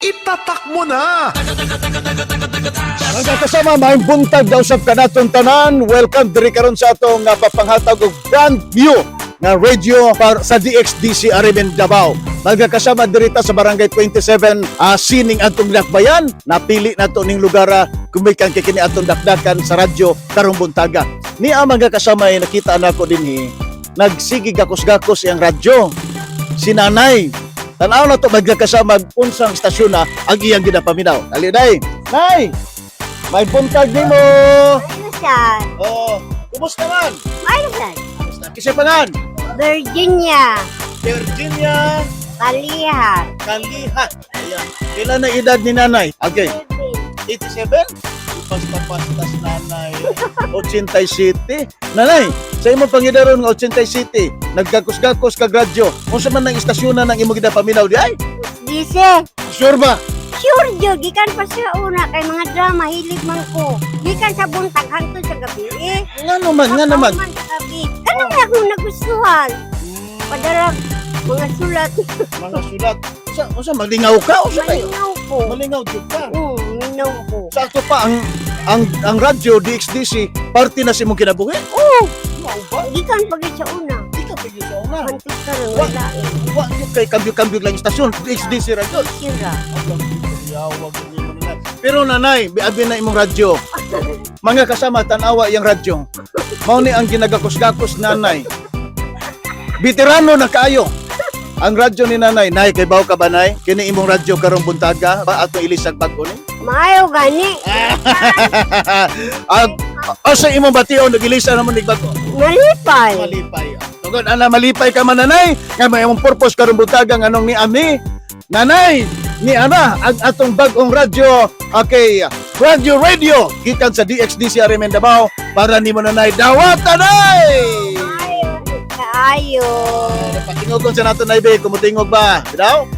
itatak mo na! Kasama may buntag daw sa kanatong tanan. Welcome diri karon sa atong papanghatag og brand new nga radio para sa DXDC Arimen Davao. Magkasama dirita sa Barangay 27 sining atong dakbayan. Napili nato ning lugar kumikan kay kini atong dakdakan sa radyo karong buntaga. Ni ang kasama ay nakita nako dinhi nagsigig gakos-gakos yang radyo. Si Nanay tanaw na to magkasama unsang istasyon na ang iyang ginapaminaw. Dali day. Nay. May buntag nimo. Ano siya? Oh, kumusta man? Ano siya? Kumusta? Kisa pangan? Virginia. Virginia Kalihat. Kalihat. Ayan. Kailan na edad ni Nanay? Okay. 87? Pasta-pastas Nanay. 87. Nanay, sa imo pangidaron nga 87, naggakos-gakos kag radyo. Unsa man ang istasyon ng imo gidapaminaw di ay? Dice. Sure ba? Sure jud gikan pa siya una kay mga drama hilig man ko. Gikan sa buntag hangtod sa gabi. Nga naman. Man sa gabi. Kanang ako nagustuhan. Padala mga sulat. Mga sulat. Unsa malingaw ka? Unsa kayo? Malinaw ko. Malingaw jud ka. Malinaw ko. Sakto pa ang radyo DXDC party na si mong kinabuhi. Oo. Mao ba? Gikan pa gid sa una. Di ka pigil sa una. Hangtod ka rin wala. Wa yung kay kambyo-kambyo lang istasyon DXDC radyo. Sira. Pero nanay, biabi na imong radyo. Mga kasama tanawa yung radyo. Mao ni ang ginagakos-gakos nanay. Veterano na kayo. Ang radyo ni nanay, nay kay bawo ka ba nay? Kini imong radyo karong buntaga ba ato ilisag bag-o ni? Maayo gani. Asa imong bation nagilisa namon nig bag-o? Malipay. Malipay. Tugod ana malipay ka man nanay. Nga may imong purpose karong buntaga nganong ni ami. Nanay, ni ana ang atong bag-ong radyo. Okay, radio gikan sa DXDC Arimen Davao para nimo nanay dawatan nay. Kaayo. Patingogon sa nato nay be, kumutingog ba? Daw?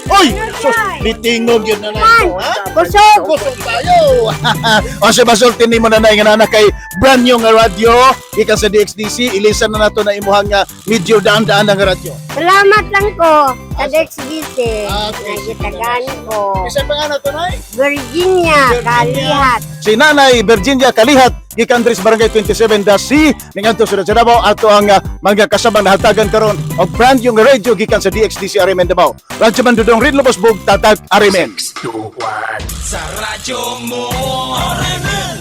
Oy, sus, bitingog yun nanay. Ha? Kusog. Kusog tayo. O sa basultin nimo nanay nga nana kay brand new nga radyo gikan sa DXDC, ilisan na nato na imuhang medyo daan-daan nga radyo. Salamat lang ko sa DXDC. Okay, Nagitagan ko. Isa pa nga na to nay? Virginia Kalihat. Si Nanay Virginia Kalihat gikan diri sa Barangay 27-C ningadto sa Davao ato ang mga kasabang nahatagan karon og brand new radio gikan sa DXDC Arimen Davao. Radyo man dudong Red Lobos Bug Tatag Arimen. Sa radyo mo, Arimen!